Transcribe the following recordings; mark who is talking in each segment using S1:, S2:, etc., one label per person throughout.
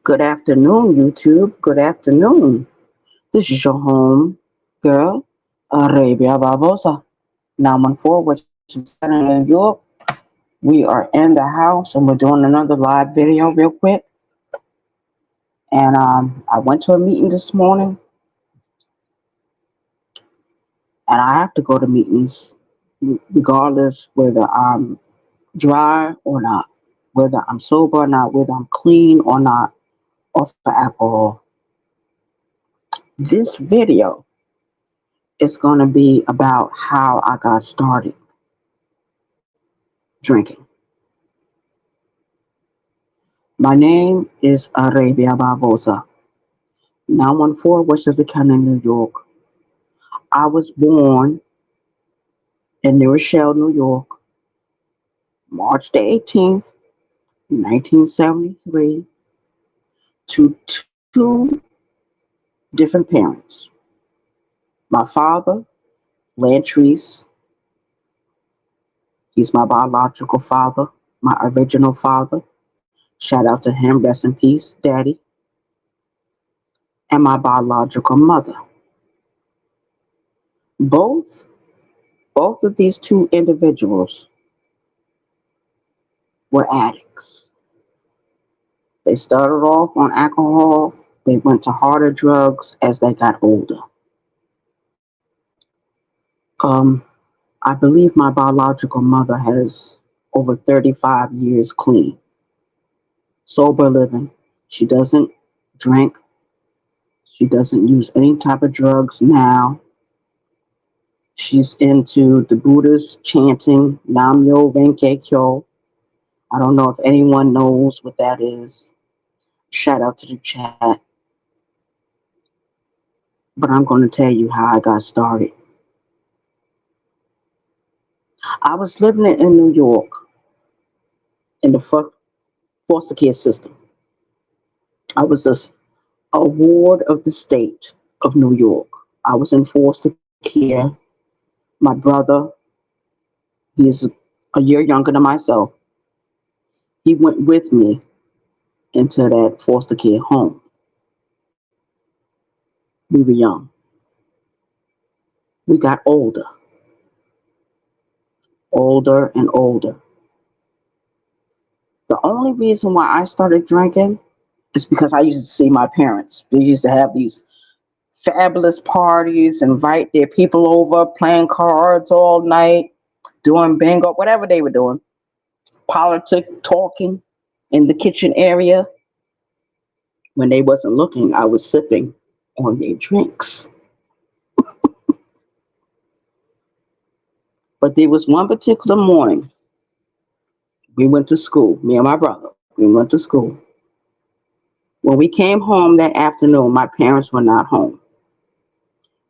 S1: Good afternoon, YouTube. Good afternoon. This is your home girl, Arabia Barbosa. 914, which is Canada, New York. We are in the house and we're doing another live video real quick. And I went to a meeting this morning and I have to go to meetings regardless whether I'm dry or not, whether I'm sober or not, whether I'm clean or not, off of alcohol. This video is going to be about how I got started drinking. My name is Arabia Barbosa, 914 Westchester County, New York. I was born in New Rochelle, New York, March the 18th, 1973, to two different parents. My father, Lantrice, he's my biological father, my original father. Shout out to him, rest in peace, Daddy. And my biological mother. Both both of these two individuals were addicts. They started off on alcohol, they went to harder drugs as they got older. Um, I believe my biological mother has over 35 years clean, sober living. She doesn't drink, she doesn't use any type of drugs now. She's into the Buddhist chanting Nam Myo Renge Kyo. I don't know if anyone knows what that is. Shout out to the chat. But I'm going to tell you how I got started. I was living in New York in the foster care system. I was a ward of the state of New York. I was in foster care. My brother, he's a year younger than myself, he went with me into that foster care home. We were young. We got older and older. The only reason why I started drinking is because I used to see my parents. They used to have these fabulous parties, invite their people over, playing cards all night, doing bingo, whatever they were doing, politic talking in the kitchen area. When they wasn't looking, I was sipping on their drinks. But there was one particular morning, we went to school, me and my brother, we went to school. When we came home that afternoon, my parents were not home.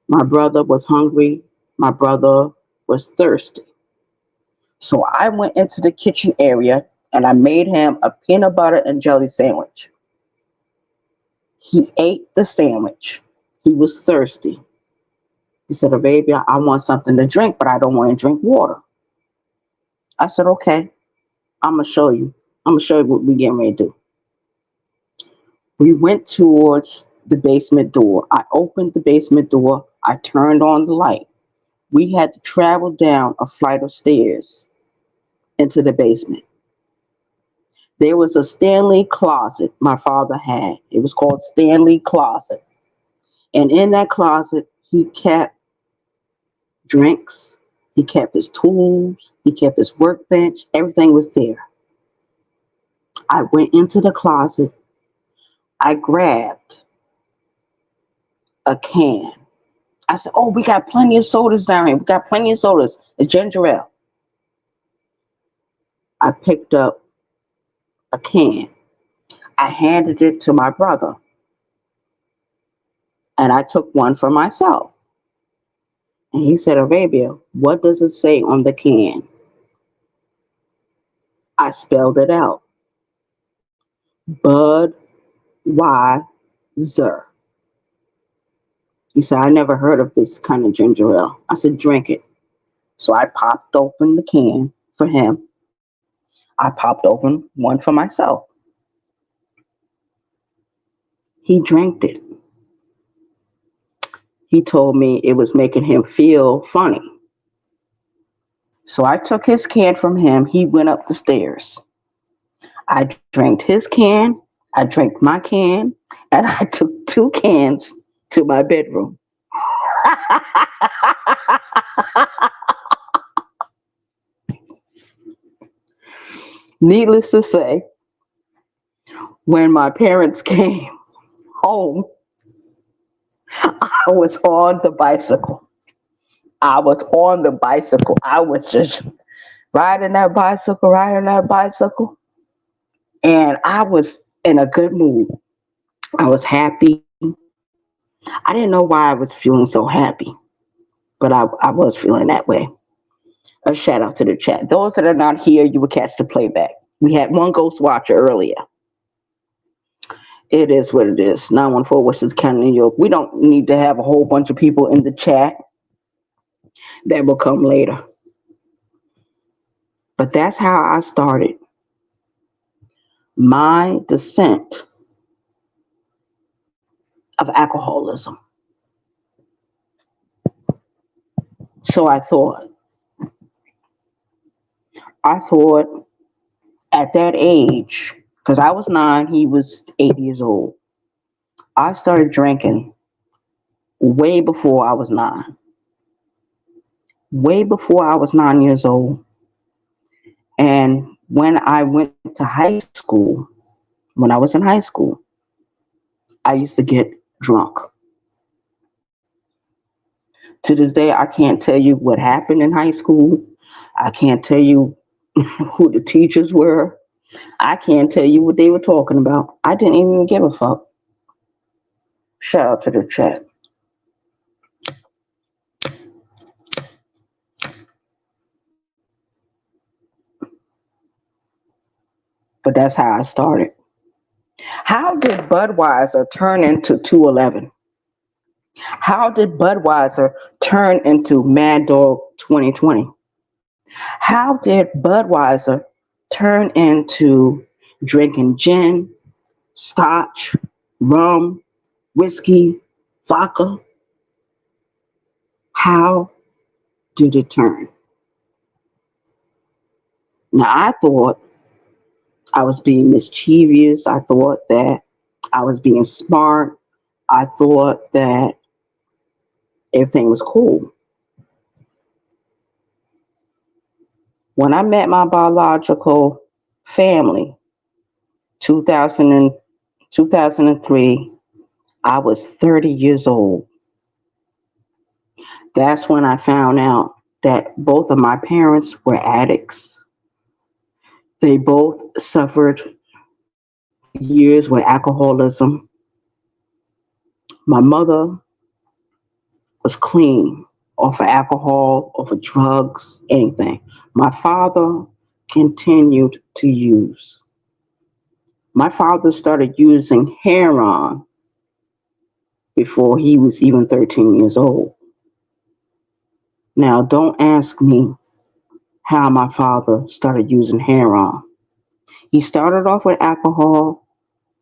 S1: My brother was hungry. My brother was thirsty. So I went into the kitchen area and I made him a peanut butter and jelly sandwich. He ate the sandwich. He was thirsty. He said, "Oh, baby, I want something to drink, but I don't want to drink water." I said, "Okay, I'm going to show you. I'm going to show you what we're getting ready to do." We went towards the basement door. I opened the basement door. I turned on the light. We had to travel down a flight of stairs into the basement. There was a Stanley closet my father had. It was called Stanley Closet. And in that closet, he kept drinks, he kept his tools, he kept his workbench. Everything was there. I went into the closet. I grabbed a can. I said, "Oh, we got plenty of sodas down here. We got plenty of sodas. It's ginger ale." I picked up a can. I handed it to my brother. And I took one for myself. And he said, "Arabia, what does it say on the can?" I spelled it out. BUDWEISER. He said, "I never heard of this kind of ginger ale." I said, "Drink it." So I popped open the can for him. I popped open one for myself. He drank it. He told me it was making him feel funny. So I took his can from him. He went up the stairs. I drank his can. I drank my can. And I took 2 cans to my bedroom. Needless to say, when my parents came home, I was on the bicycle. I was on the bicycle. I was just riding that bicycle, and I was in a good mood. I was happy. I didn't know why I was feeling so happy, but I was feeling that way. A shout out to the chat. Those that are not here, you will catch the playback. We had one ghost watcher earlier. It is what it is. 914 Western County, New York. We don't need to have a whole bunch of people in the chat. That will come later. But that's how I started my descent of alcoholism. So I thought at that age, because I was 9, he was 8 years old. I started drinking way before I was 9. Way before I was 9 years old. And when I went to high school, when I was in high school, I used to get drunk. To this day, I can't tell you what happened in high school. I can't tell you who the teachers were. I can't tell you what they were talking about. I didn't even give a fuck. Shout out to the chat. But that's how I started. How did Budweiser turn into 211? How did Budweiser turn into Mad Dog 2020? How did Budweiser turn into drinking gin, scotch, rum, whiskey, vodka? How did it turn? Now, I thought I was being mischievous. I thought that I was being smart. I thought that everything was cool. When I met my biological family, 2003, I was 30 years old. That's when I found out that both of my parents were addicts. They both suffered years with alcoholism. My mother was clean off of alcohol, off of drugs, anything. My father continued to use. My father started using heroin before he was even 13 years old. Now, don't ask me how my father started using heroin. He started off with alcohol,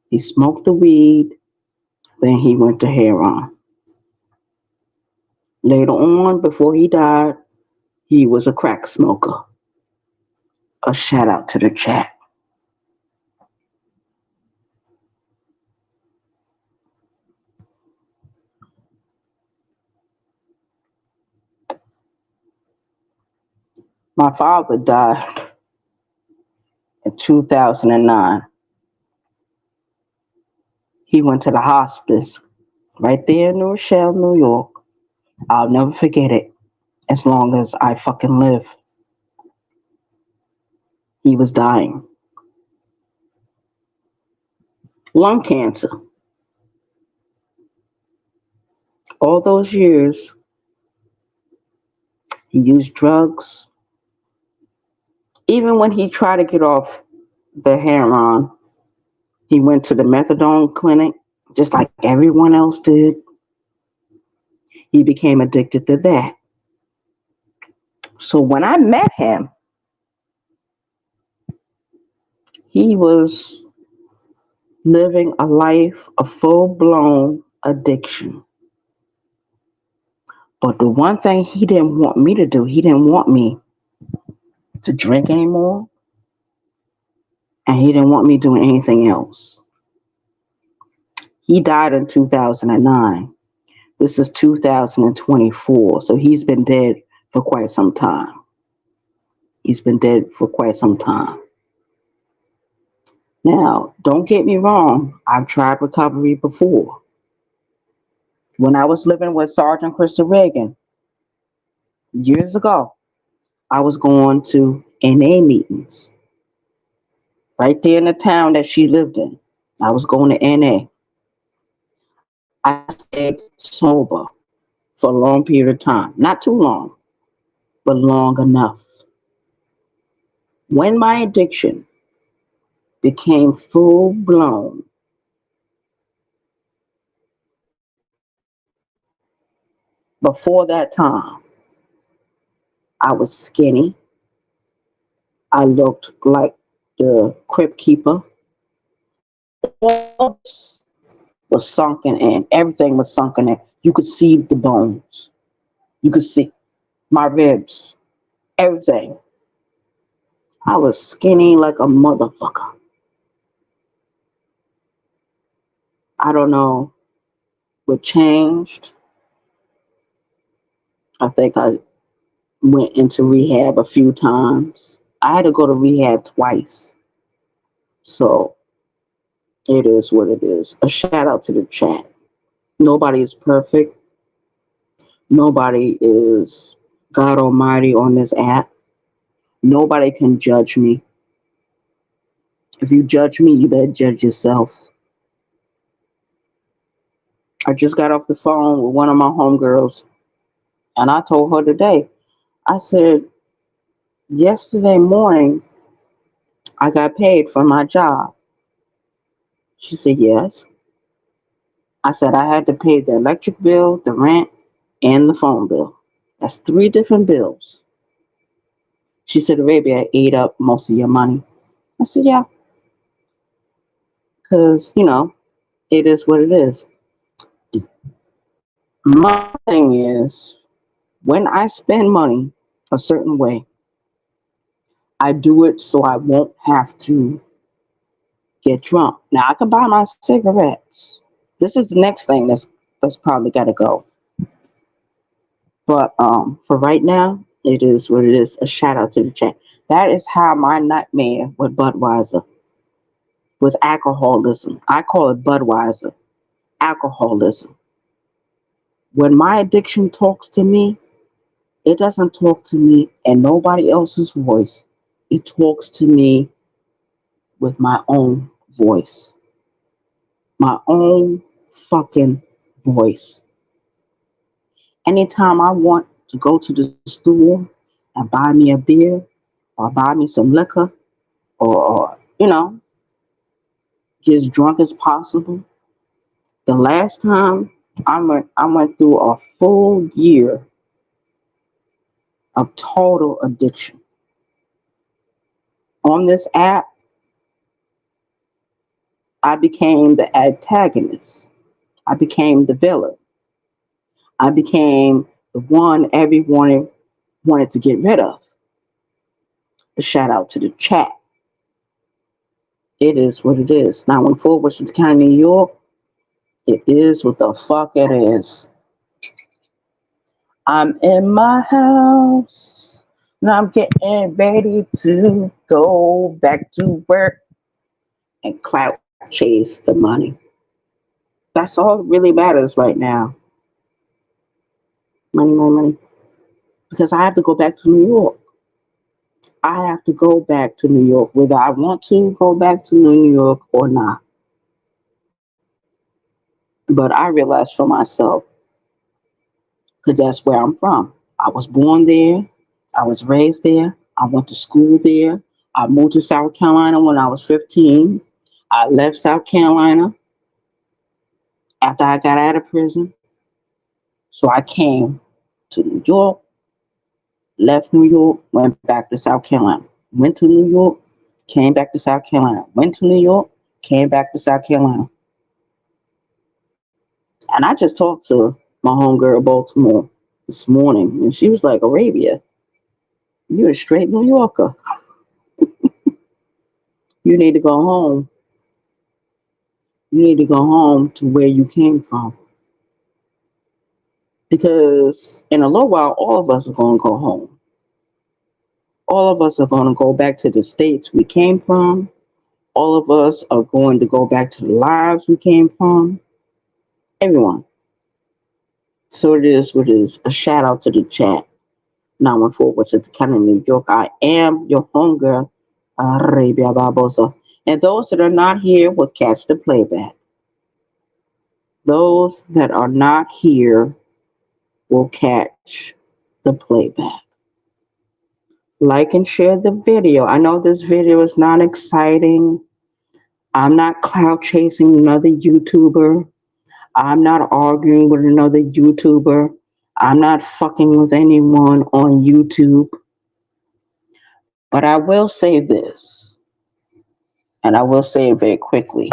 S1: he smoked the weed, then he went to heroin. Later on, before he died, he was a crack smoker. A shout out to the chat. My father died in 2009. He went to the hospice right there in New Rochelle, New York. I'll never forget it as long as I fucking live. He was dying. Lung cancer. All those years, he used drugs. Even when he tried to get off the heroin, he went to the methadone clinic, just like everyone else did. He became addicted to that. So when I met him, he was living a life of full-blown addiction. But the one thing he didn't want me to do, he didn't want me to drink anymore, and he didn't want me doing anything else. He died in 2009. This is 2024, so he's been dead for quite some time. He's been dead for quite some time. Now, don't get me wrong, I've tried recovery before. When I was living with Sergeant Krista Reagan years ago, I was going to NA meetings right there in the town that she lived in. I was going to NA. I stayed sober for a long period of time. Not too long, but long enough. When my addiction became full blown, before that time, I was skinny. I looked like the crypt keeper. All this was sunken in. Everything was sunken in. You could see the bones. You could see my ribs. Everything. I was skinny like a motherfucker. I don't know what changed. I think I went into rehab a few times. I had to go to rehab twice. So it is what it is. A shout out to the chat. Nobody is perfect. Nobody is God Almighty on this app. Nobody can judge me. If you judge me, you better judge yourself. I just got off the phone with one of my homegirls, and I told her today, I said, yesterday morning, I got paid for my job. She said, yes. I said, I had to pay the electric bill, the rent, and the phone bill. That's 3 different bills. She said, Arabia, I ate up most of your money. I said, yeah, because, it is what it is. My thing is, when I spend money a certain way, I do it so I won't have to get drunk. Now, I can buy my cigarettes. This is the next thing that's probably got to go. But for right now, it is what it is. A shout out to the chat. That is how my nightmare with Budweiser, with alcoholism. I call it Budweiser, alcoholism. When my addiction talks to me, it doesn't talk to me in nobody else's voice. It talks to me with my own voice. My own fucking voice. Anytime I want to go to the store and buy me a beer or buy me some liquor or get as drunk as possible. The last time I went through a full year of total addiction. On this app, I became the antagonist. I became the villain. I became the one everyone wanted to get rid of. A shout out to the chat. It is what it is. 914 Washington County, New York. It is what the fuck it is. I'm in my house and I'm getting ready to go back to work and clout chase the money. That's all that really matters right now. Money, money, money. Because I have to go back to New York. I have to go back to New York, whether I want to go back to New York or not. But I realized for myself, because that's where I'm from. I was born there. I was raised there. I went to school there. I moved to South Carolina when I was 15. I left South Carolina after I got out of prison. So I came to New York, left New York, went back to South Carolina. Went to New York, came back to South Carolina. Went to New York, Came back to South Carolina. And I just talked to my homegirl Baltimore this morning, and she was like, Arabia, you're a straight New Yorker. You need to go home. You need to go home to where you came from. Because in a little while, all of us are going to go home. All of us are going to go back to the states we came from. All of us are going to go back to the lives we came from. Everyone. So it is what it is. A shout out to the chat. 914, which is the county of New York. I am your homegirl, Arabia Barbosa. And those that are not here will catch the playback. Those that are not here will catch the playback. Like and share the video. I know this video is not exciting. I'm not clout chasing another YouTuber. I'm not arguing with another YouTuber. I'm not fucking with anyone on YouTube. But I will say this, and I will say it very quickly.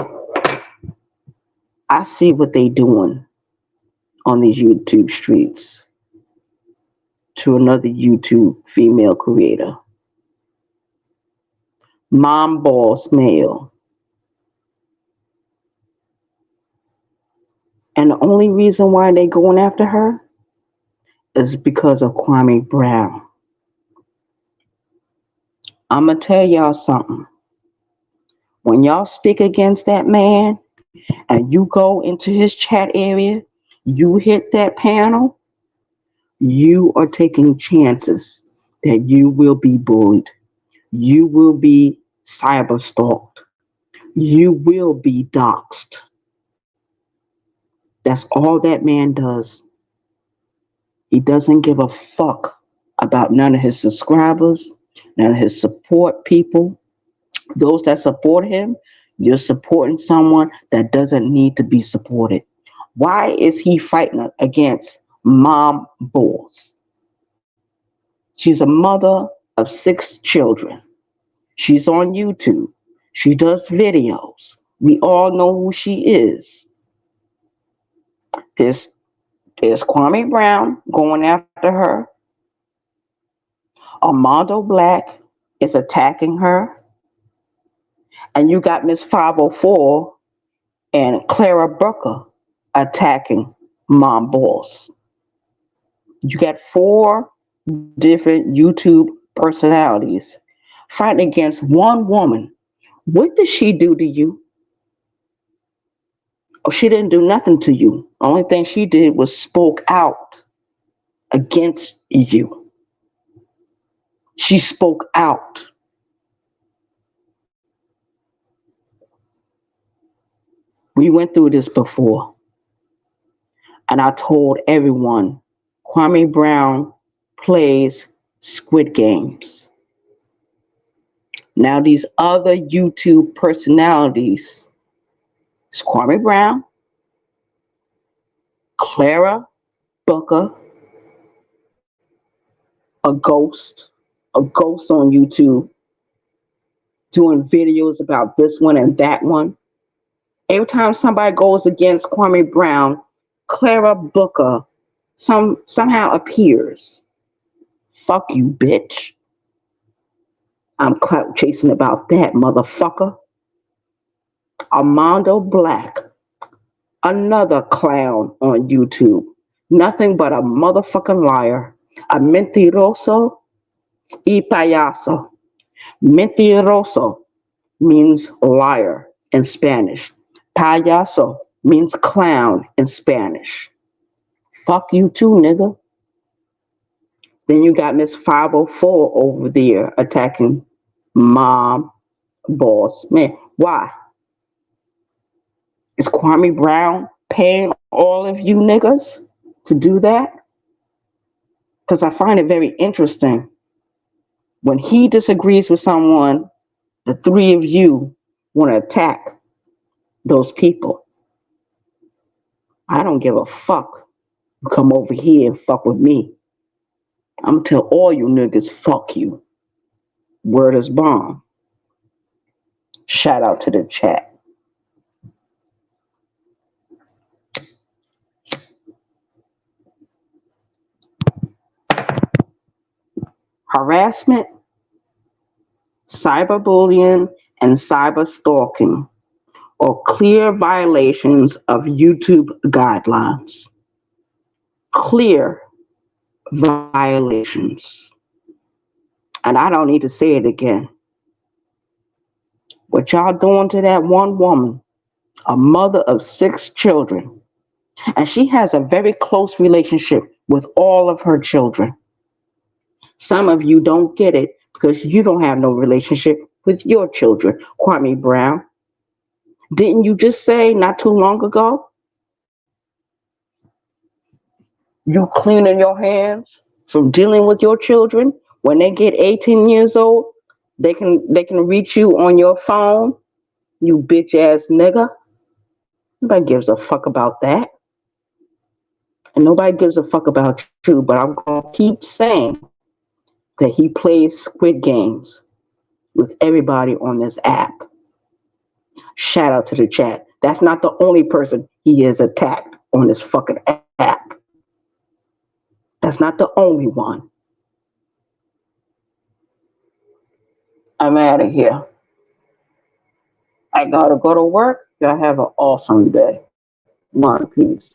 S1: I see what they doing on these YouTube streets to another YouTube female creator. Mom boss male. And the only reason why they going after her is because of Kwame Brown. I'm going to tell y'all something. When y'all speak against that man and you go into his chat area, you hit that panel, you are taking chances that you will be bullied. You will be cyber stalked. You will be doxxed. That's all that man does. He doesn't give a fuck about none of his subscribers, none of his support people. Those that support him, you're supporting someone that doesn't need to be supported. Why is he fighting against Mom Boss? She's a mother of 6 children. She's on YouTube. She does videos. We all know who she is. There's Kwame Brown going after her. Armando Black is attacking her. And you got Miss 504 and Clara Booker attacking Mom Boss. You got 4 different YouTube personalities fighting against one woman. What did she do to you? Oh, she didn't do nothing to you. The only thing she did was spoke out against you. She spoke out. We went through this before. And I told everyone, Kwame Brown plays Squid Games. Now these other YouTube personalities, it's Kwame Brown, Clara Booker, a ghost on YouTube, doing videos about this one and that one. Every time somebody goes against Kwame Brown, Clara Booker somehow appears. Fuck you, bitch. I'm clout chasing about that, motherfucker. Armando Black, another clown on YouTube. Nothing but a motherfucking liar. A mentiroso y payaso. Mentiroso means liar in Spanish. Payaso means clown in Spanish. Fuck you too, nigga. Then you got Miss 504 over there attacking Mom Boss Man. Why? Is Kwame Brown paying all of you niggas to do that? Because I find it very interesting. When he disagrees with someone, the 3 of you want to attack those people. I don't give a fuck. You come over here and fuck with me. I'm going to tell all you niggas, fuck you. Word is bond. Shout out to the chat. harassment, cyberbullying, and cyber stalking are clear violations of YouTube guidelines. Clear violations. And I don't need to say it again. What y'all doing to that one woman, a mother of 6 children, and she has a very close relationship with all of her children. Some of you don't get it because you don't have no relationship with your children. Kwame Brown, didn't you just say not too long ago you cleaning your hands from dealing with your children? When they get 18 years old, they can reach you on your phone, you bitch ass nigga. Nobody gives a fuck about that. And nobody gives a fuck about you, but I'm gonna keep saying that he plays squid games with everybody on this app. Shout out to the chat. That's not the only person he has attacked on this fucking app. That's not the only one. I'm out of here. I gotta go to work. Y'all have an awesome day. One peace.